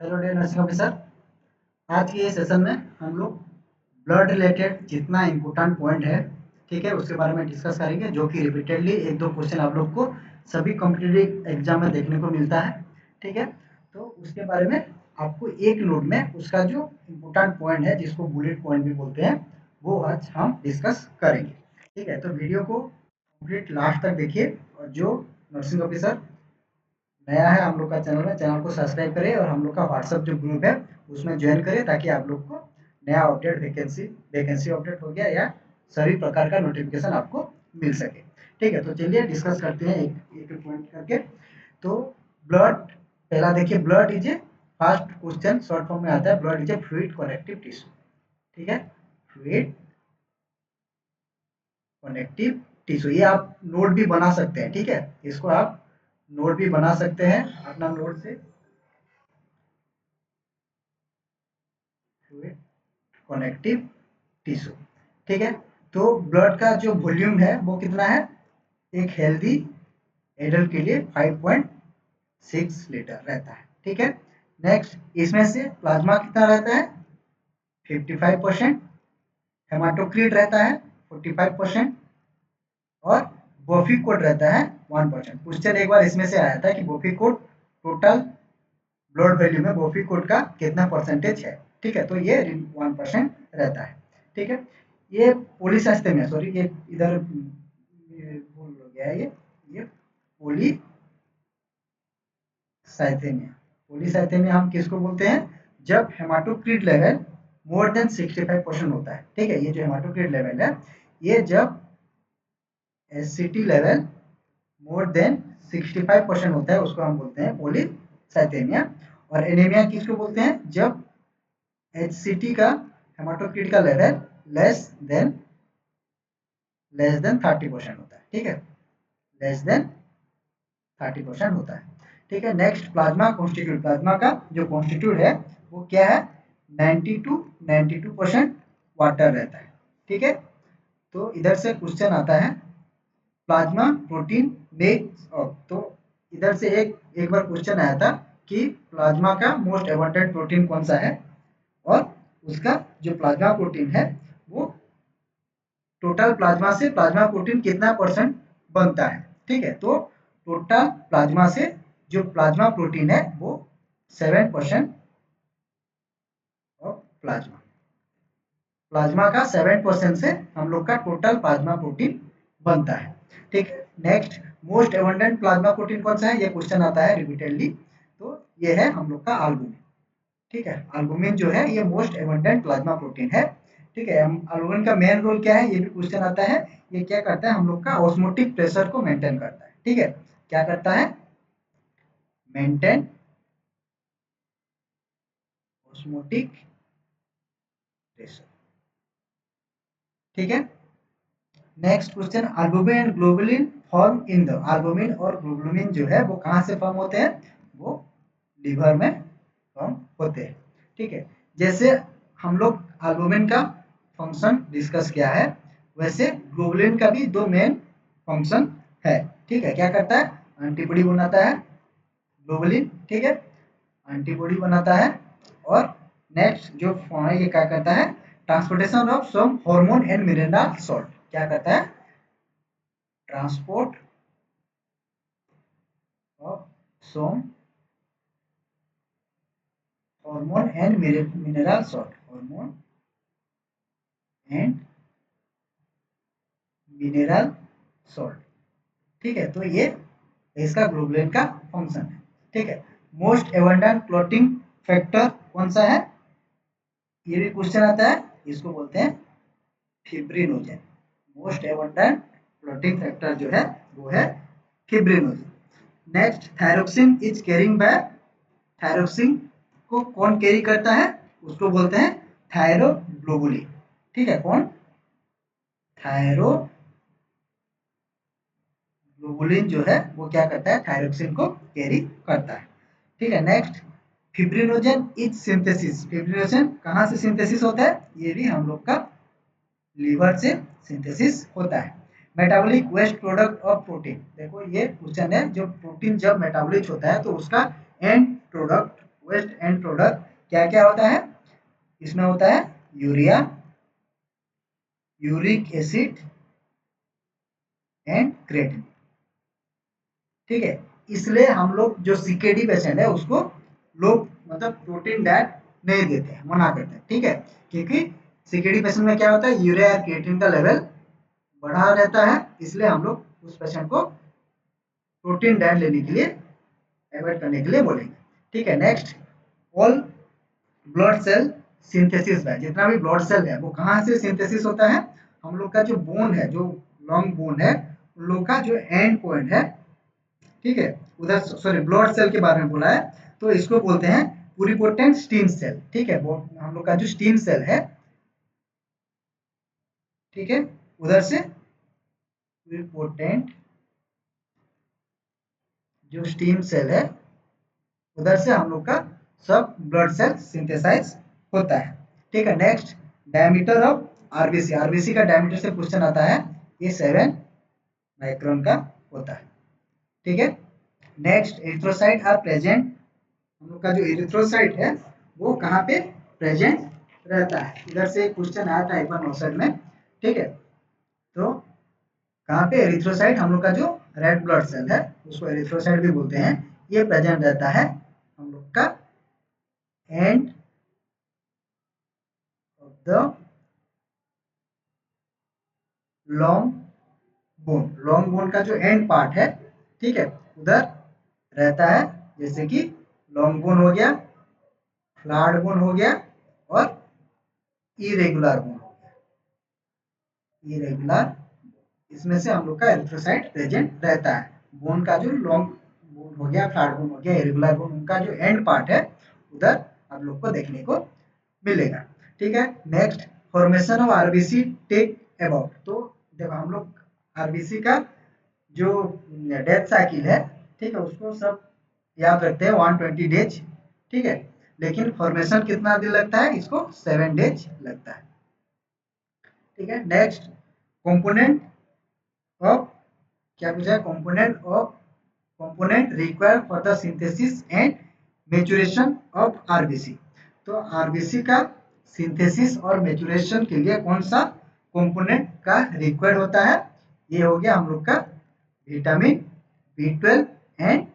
Hello dear nursing officer. आज के session में हम लोग ब्लड रिलेटेड जितना इम्पोर्टेंट पॉइंट है, ठीक है, उसके बारे में डिस्कस करेंगे, जो कि रिपीटेडली एक दो क्वेश्चन आप लोग को सभी कॉम्पिटिटिव एग्जाम में देखने को मिलता है। ठीक है, तो उसके बारे में आपको एक नोट में उसका जो इम्पोर्टेंट पॉइंट है, जिसको बुलेट पॉइंट भी बोलते हैं, वो आज हम डिस्कस करेंगे। ठीक है, तो वीडियो को कंप्लीट लास्ट तक देखिए, और जो नर्सिंग ऑफिसर नया है हम लोग का चैनल में, चैनल को सब्सक्राइब करें और हम लोग का व्हाट्सएप जो ग्रुप है उसमें ज्वाइन करें, ताकि आप लोग को नया अपडेट, वैकेंसी अपडेट हो गया या सभी प्रकार का नोटिफिकेशन आपको मिल सके। ठीक है, तो चलिए डिस्कस करते हैं एक एक पॉइंट करके। तो ब्लड, पहला देखिए, blood is a, first question short form में आता है, blood is a fluid connective tissue. ठीक है, फ्लूइड कनेक्टिव टिश्यू, ये आप नोट भी बना सकते हैं। ठीक है, इसको आप नोट भी बना सकते हैं अपना नोट से। Fluid connective tissue. ठीक है, तो ब्लड का जो वॉल्यूम है वो कितना है, एक हेल्दी एडल्ट के लिए 5.6 लीटर रहता है। ठीक है, नेक्स्ट, इसमें से प्लाज्मा कितना रहता है, 55%, हेमाटोक्रिट रहता है 45%, और बोफिकोट रहता है 1%। क्वेश्चन एक बार इसमें से आया था कि बोफिकोट टोटल ब्लड वैल्यू में बोफिकोट का कितना परसेंटेज है। ठीक है, तो ये 1% रहता है। ठीक है, ये पॉलीसाइथेमिया, सॉरी ये इधर भूल हो गया है, ये पॉलीसाइथेमिया। पॉलीसाइथेमिया हम किसको बोलते हैं, जब हेमाटोक्रिट लेवल मोर देन 65% होता है। ठीक है, ये जो हेमाटोक्रिट लेवल है, ये जब एससीटी लेवल मोर देन 65% होता है, उसको हम बोलते हैं पॉलीसाइथेमिया। और एनीमिया किसको बोलते हैं, जब एचसीटी का, हेमाटोक्रिट का लेवल लेस देन 30% होता है। ठीक है, लेस देन 30% होता है। ठीक है, नेक्स्ट, प्लाज्मा कॉन्स्टिट्यूट, प्लाज्मा का जो कॉन्स्टिट्यूट है वो क्या है, 90 to 92% वाटर रहता है। ठीक है, तो इधर से क्वेश्चन आता है, प्लाज्मा प्रोटीन मेक्स ऑफ, तो इधर से एक बार क्वेश्चन आया था कि प्लाज्मा का मोस्ट एबंडेंट प्रोटीन कौन सा है, और उसका जो प्लाज्मा प्रोटीन है वो टोटल प्लाज्मा से प्लाज्मा प्रोटीन कितना परसेंट बनता है। ठीक है, तो टोटल प्लाज्मा से जो प्लाज्मा प्रोटीन है वो 7% ऑफ प्लाज्मा, प्लाज्मा का 7% से हम लोग का टोटल प्लाज्मा प्रोटीन बनता है। ठीक है, next, most abundant plasma protein कौन सा है, ये क्वेश्चन आता है रिपीटेडली, तो ये है हम लोग का एल्बुमिन। ठीक है, एल्बुमिन जो है ये मोस्ट एबंडेंट प्लाज्मा प्रोटीन है। ठीक है, एल्बुमिन का मेन रोल क्या है, ये भी क्वेश्चन आता है। ये क्या करता है, हम लोग का ऑस्मोटिक प्रेशर को मेंटेन करता है। ठीक है, क्या करता है, मेंटेन ऑस्मोटिक प्रेशर। ठीक है, next question, albumin and globulin form in the, albumin और ग्लोबुलिन जो है वो कहाँ से फॉर्म होते हैं, वो लीवर में फॉर्म होते हैं। ठीक है, जैसे हम लोग एल्बुमिन का फंक्शन डिस्कस किया है, वैसे ग्लोबुलिन का भी दो मेन फंक्शन है। ठीक है, क्या करता है, एंटीबॉडी बनाता है ग्लोबुलिन। ठीक है, एंटीबॉडी बनाता है, और नेक्स्ट जो है ये क्या करता है, transportation of some hormone and mineral salt, क्या करता है, transport of some hormone and mineral salt, hormone and mineral salt. ठीक है, तो ये इसका ग्लोबुलिन का फंक्शन है। ठीक है, मोस्ट एबंडेंट क्लॉटिंग फैक्टर कौन सा है, ये भी क्वेश्चन आता है, इसको बोलते हैं fibrinogen. Most abundant clotting factor जो है वो है fibrinogen. Next, thyroxine is carrying by, thyroxine को कौन कैरी करता है, उसको बोलते हैं थायरोग्लोबुलिन। ठीक है, कौन, थायरोग्लोबुलिन जो है वो क्या करता है, थायरोक्सिन को कैरी करता है। ठीक है, next, fibrinogen is synthesis, fibrinogen कहाँ से सिंथेसिस होता है, ये भी हम लोग का लीवर से सिंथेसिस होता है। Metabolic waste product of protein, देखो ये क्वेश्चन है, जो प्रोटीन जब मेटाबॉलिक होता है तो उसका end product waste end product क्या क्या होता है? इसमें होता है urea, uric acid and creatine. ठीक है, इसलिए हम लोग जो सीकेडी पेशेंट है उसको लोग मतलब प्रोटीन डाइट नहीं देते हैं, मना करते हैं। ठीक है, क्योंकि सीकेडी पेशेंट में क्या होता है, यूरिया और क्रिएटिन का लेवल बढ़ा रहता है, इसलिए हम लोग उस पेशेंट को प्रोटीन डाइट लेने के लिए, अवॉइड करने के लिए बोलेंगे। ठीक है, next, all blood cell synthesis है। जितना भी ब्लड सेल है वो कहाँ से सिंथेसिस होता है? हम लोग का जो बोन है, जो लॉन्ग बोन है, उन लोग का जो एंड पॉइंट है, ठीक है, उधर सॉरी ब्लड सेल के बारे में बोला है, तो इसको बोलते हैं प्लुरिपोटेंट स्टीम सेल। ठीक है, वो हम लोग का जो स्टीम सेल है, ठीक है, उधर से प्लुरिपोटेंट जो स्टीम सेल है, उधर से हम लोग का सब ब्लड सेल सिंथेसाइज होता है। ठीक है, next, diameter of RBC. RBC का डायमीटर से क्वेश्चन आता है, ये 7 माइक्रोन का होता है। ठीक है, नेक्स्ट, एरिथ्रोसाइट आर प्रेजेंट। हम लोग का जो एरिथ्रोसाइट है वो कहाँ पे प्रेजेंट रहता है? इधर से क्वेश्चन आया था एक बार नौसर में। ठीक है, तो कहाँ पे एरिथ्रोसाइट, हम लोग का जो रेड ब्लड सेल है उसको एरिथ्रोसाइट भी बोलते हैं, ये प्रेजेंट रहता है हम लोग का end of the long bone. Long bone का जो एंड पार्ट है, ठीक है, उधर रहता है, जैसे कि लॉन्ग बोन हो गया, फ्लैट बोन हो गया और इरेगुलर बोन हो गया। इरेगुलर, इसमें से हम लोग का एरिथ्रोसाइट प्रेजेंट रहता है। बोन का जो लॉन्ग बोन हो गया, फ्लैट बोन हो गया, इरेगुलर बोन, उनका जो एंड पार्ट है उधर आप लोग को देखने को मिलेगा। ठीक है, next, formation of RBC take about. तो देखो हम लोग आरबीसी का जो डेथ साइकिल है, ठीक है, उसको सब याद रखते हैं 120 डेज। ठीक है, लेकिन फॉर्मेशन कितना दिन लगता है? इसको 7 डेज लगता है। ठीक है, नेक्स्ट, कंपोनेंट ऑफ, क्या पूछा है? Component required for the synthesis and maturation of RBC. तो आरबीसी का सिंथेसिस और मेचुरेशन के लिए कौन सा कंपोनेंट का रिक्वायर्ड होता है? ये हो गया हम लोग का vitamin B12 and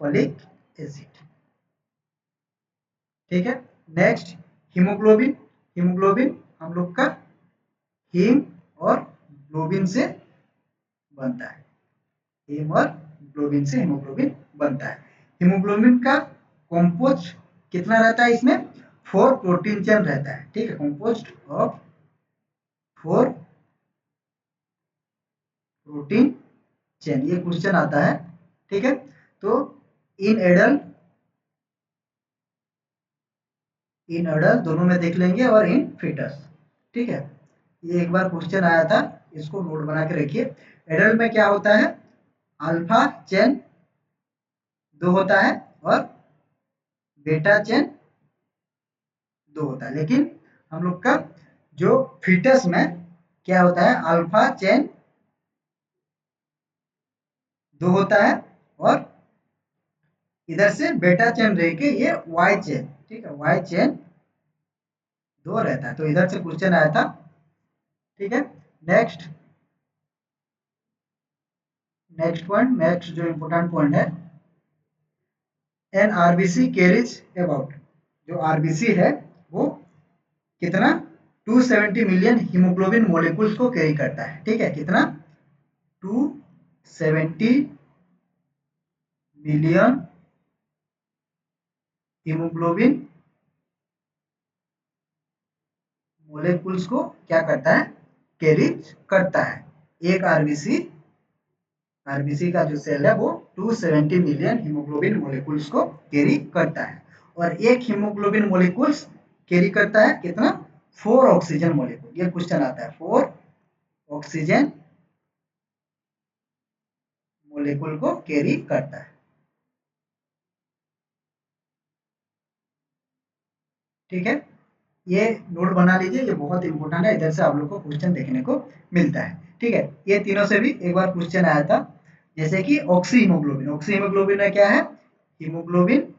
folic acid. ठीक है, नेक्स्ट, हीमोग्लोबिन। हीमोग्लोबिन हम लोग का हीम और ग्लोबिन से बनता है। हीम और ग्लोबिन से हीमोग्लोबिन बनता है। हीमोग्लोबिन का कंपोज कितना रहता है? इसमें 4 प्रोटीन चेन रहता है। ठीक है, कंपोज्ड ऑफ 4 प्रोटीन चेन, ये क्वेश्चन आता है। ठीक है, तो इन एडल्ट, इन अडल्ट दोनों में देख लेंगे और इन फीटस। ठीक है, ये एक बार क्वेश्चन आया था, इसको नोट बना के रखिए। एडल्ट में क्या होता है? अल्फा चेन 2 होता है और बेटा चेन 2 होता है, लेकिन हम लोग का जो फीटस में क्या होता है? अल्फा चेन 2 होता है और इधर से बेटा चेन रह के ये वाई चेन, ठीक है, वाई चेन 2 रहता है। तो इधर से क्वेश्चन आया था। ठीक है, नेक्स्ट, नेक्स्ट पॉइंट, नेक्स्ट जो इंपॉर्टेंट पॉइंट है, एन आरबीसी कैरीज अबाउट। जो आरबीसी है वो कितना? 270 मिलियन हीमोग्लोबिन मोलिकुल्स को कैरी करता है। ठीक है, कितना? 270 मिलियन हीमोग्लोबिन मोलिकुल्स को क्या करता है? कैरी करता है। एक आरबीसी, आरबीसी का जो सेल है वो 270 मिलियन हीमोग्लोबिन मोलिकुल्स को कैरी करता है। और एक हीमोग्लोबिन मोलिकुल्स कैरी करता है कितना? 4 ऑक्सीजन मोलिकुल। ये क्वेश्चन आता है, 4 ऑक्सीजन मोलिकुल को कैरी करता है। ठीक है, ये नोट बना लीजिए, ये बहुत इंपॉर्टेंट है, इधर से आप लोग को क्वेश्चन देखने को मिलता है। ठीक है, ये तीनों से भी एक बार क्वेश्चन आया था, जैसे कि ऑक्सी हीमोग्लोबिन। ऑक्सी हीमोग्लोबिन में क्या है? Haemoglobin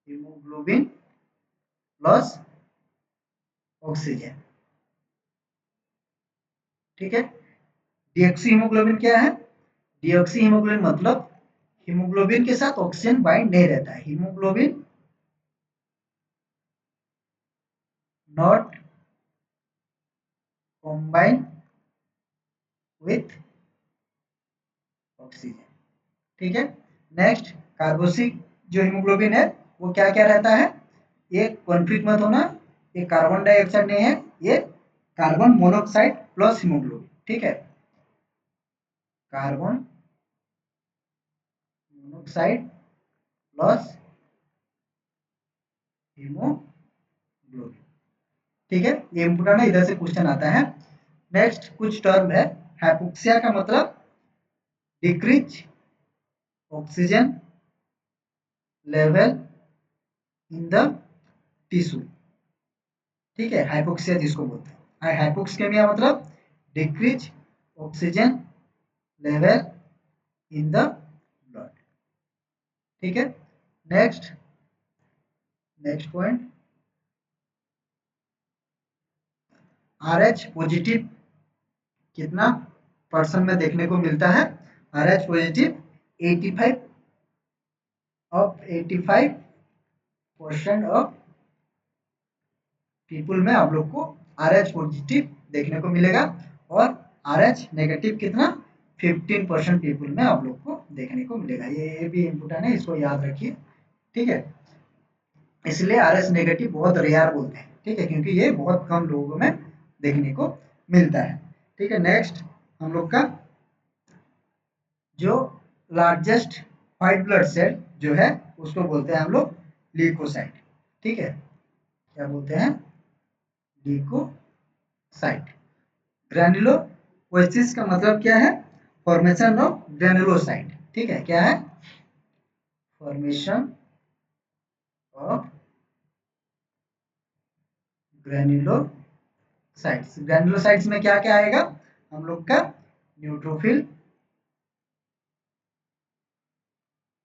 haemoglobin plus oxygen. ठीक है। डीऑक्सी हीमोग्लोबिन क्या है? डीऑक्सी हीमोग्लोबिन मतलब हीमोग्लोबिन के साथ ऑक्सीजन बाइंड नहीं रहता है। Haemoglobin not combine with oxygen. ठीक है। नेक्स्ट, कार्बोक्सिल जो हीमोग्लोबिन है वो क्या क्या रहता है? ये कंफ्यूज मत होना, ये कार्बन डाइऑक्साइड नहीं है, ये कार्बन मोनोऑक्साइड प्लस हीमोग्लोबिन। ठीक है, कार्बन मोनोऑक्साइड प्लस हीमोग्लोबिन। ठीक है, ये इंपोर्टेंट है, इधर से क्वेश्चन आता है। नेक्स्ट कुछ टर्म है। हाइपोक्सिया का मतलब decrease oxygen level in the tissue. ठीक है, हाइपोक्सिया जिसको बोलते हैं। हाइपोक्सिया मतलब decrease oxygen level in the blood. ठीक है। Next next point, RH positive कितना परसेंट में देखने को मिलता है? RH पॉजिटिव 85 85% ऑफ पीपुल में आप लोग को RH पॉजिटिव देखने को मिलेगा, और RH नेगेटिव कितना? 15% पीपुल में आप लोग को देखने को मिलेगा। ये भी इम्पोर्टेंट है, इसको याद रखिए। ठीक है, इसलिए RH नेगेटिव बहुत रेयर बोलते हैं। ठीक है, क्योंकि ये बहुत कम लोगों में देखने को मिलता है। ठीक है। नेक्स्ट हम लोग का जो लार्जेस्ट व्हाइट ब्लड सेल जो है उसको बोलते हैं हम लोग ल्यूकोसाइट। ठीक है, क्या बोलते हैं? ल्यूकोसाइट। ग्रैन्युलोसाइट्स का मतलब क्या है? Formation of granulocyte. ठीक है, क्या है? Formation of granulocytes. ग्रैन्युलोसाइट्स में क्या क्या आएगा हम लोग का? न्यूट्रोफिल,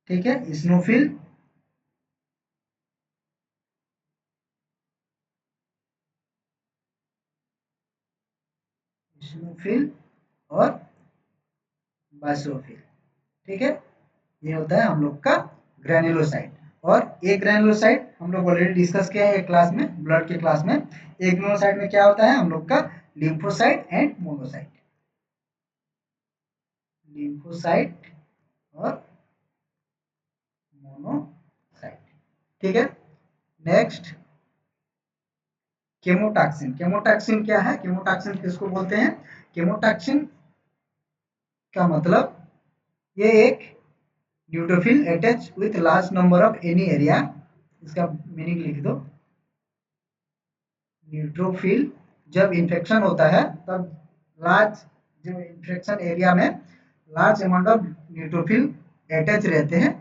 ठीक है, स्नोफिल, स्नोफिल और बासोफिल। ठीक है, ये होता है हम लोग का ग्रैन्युलोसाइट। और एक ग्रैन्युलोसाइट हम लोग ऑलरेडी डिस्कस किया है एक क्लास में, ब्लड के क्लास में। एक ग्रैन्युलोसाइट में क्या होता है हम लोग का? Lymphocyte and monocyte. लिम्फोसाइट और मोनोसाइट। ठीक है। नेक्स्ट, केमोटॉक्सिन। केमोटॉक्सिन क्या है? केमोटॉक्सिन किसको बोलते हैं? केमोटॉक्सिन का मतलब ये एक neutrophil attach with large number of any area. इसका मीनिंग लिख दो। न्यूट्रोफिल जब इन्फेक्शन होता है तब लार्ज, जो इन्फेक्शन एरिया में large amount of neutrophil attach रहते हैं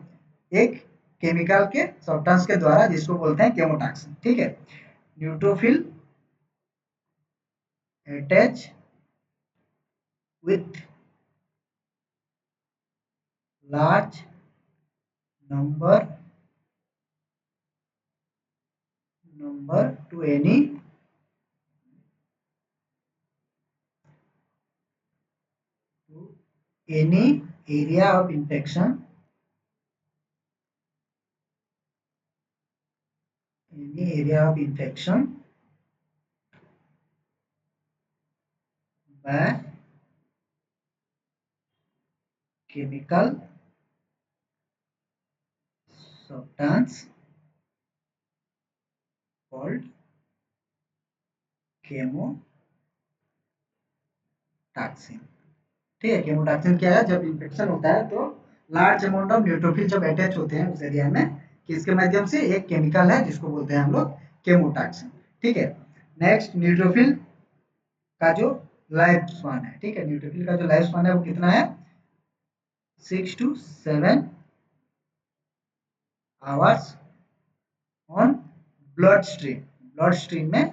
एक केमिकल के सब्सटेंस के द्वारा, जिसको बोलते हैं केमोटॉक्सिन। ठीक है, neutrophil attach with large number two any area of infection, any area of infection by chemical substance called केमोटॉक्सिन। ठीक है, केमोटॉक्सिन क्या है? जब इन्फेक्शन होता है तो लार्ज अमाउंट ऑफ न्यूट्रोफिल जब अटैच होते हैं उस एरिया में, किसके माध्यम से? एक केमिकल है जिसको बोलते हैं हम लोग केमोटॉक्सिन। ठीक है। नेक्स्ट, न्यूट्रोफिल का जो लाइफ स्पान है, ठीक है, न्यूट्रोफिल का जो लाइफ स्पान है वो कितना है? 6 to 7 hours on blood stream. Blood stream में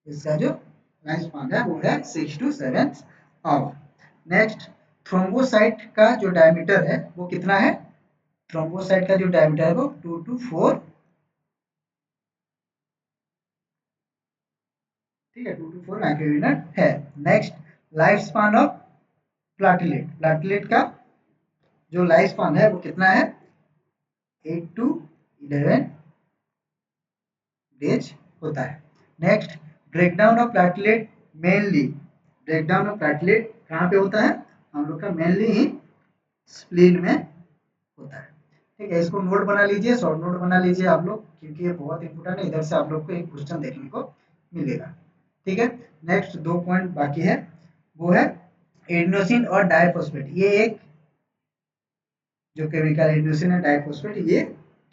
इसका जो लाइफ स्पान है वो है 6 to 7 आवर। नेक्स्ट, थ्रोम्बोसाइट का जो डायमीटर है वो कितना है? थ्रोम्बोसाइट का जो डायमीटर है वो 2 to 4, ठीक है, 2 to 4 माइक्रोमीटर है। Next, life span of platelet. Platelet का जो लाइफ स्पान है वो कितना है? 8 to 11 डेज होता है। Next, breakdown of platelet mainly, breakdown of platelet कहाँ पे होता है? हम लोग का मेनली ही स्प्लीन में होता है। ठीक है, इसको नोट बना लीजिए, शॉर्ट नोट बना लीजिए आप लोग, क्योंकि ये बहुत इंपॉर्टेंट है। इधर से आप लोग को एक क्वेश्चन देखने को मिलेगा। ठीक है, नेक्स्ट 2 पॉइंट बाकी है, वो है एडिनोसिन और डाइफॉस्फेट। ये एक जो केमिकल एडिनोसिन है, डाइफॉस्फेट, ये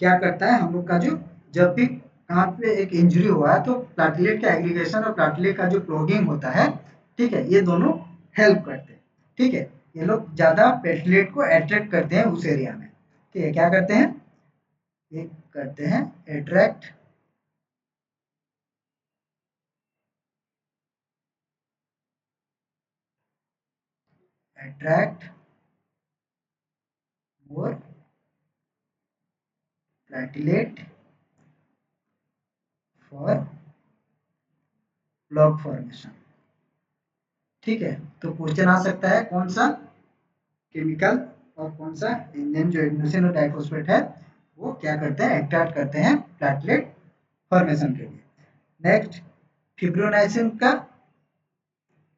क्या करता है? हम लोग का जो जब भी कहाँ पे एक इंजरी हुआ है तो प्लाटलेट का एग्रीगेशन और प्लाटलेट का जो क्लोगिंग होता है, ठीक है, ये दोनों हेल्प करते हैं। ठीक है, ये लोग ज्यादा प्लेटलेट को अट्रैक्ट करते हैं उस एरिया में। ठीक है, क्या करते हैं? ये करते हैं attract attract more platelet for block formation. ठीक है, तो क्वेश्चन आ सकता है कौन सा केमिकल और कौन सा एंजाइम जो एडिनोसिन और डाइफॉस्फेट है वो क्या करते हैं? अट्रैक्ट करते हैं प्लेटलेट फॉर्मेशन के लिए। नेक्स्ट, फिब्रोनाइसिन का,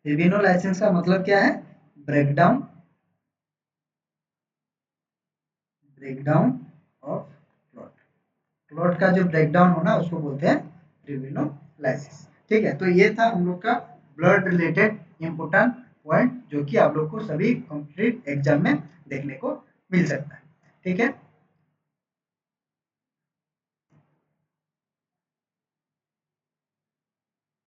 फिब्रिनोलाइसिस का मतलब क्या है? Breakdown, breakdown of clot. Clot का जो ब्रेकडाउन होना उसको बोलते हैं फिब्रिनोलाइसिस। ठीक है, तो ये था हम लोग का ब्लड रिलेटेड इंपोर्टेंट पॉइंट, जो कि आप लोग को सभी कंप्लीट एग्जाम में देखने को मिल सकता है। ठीक है।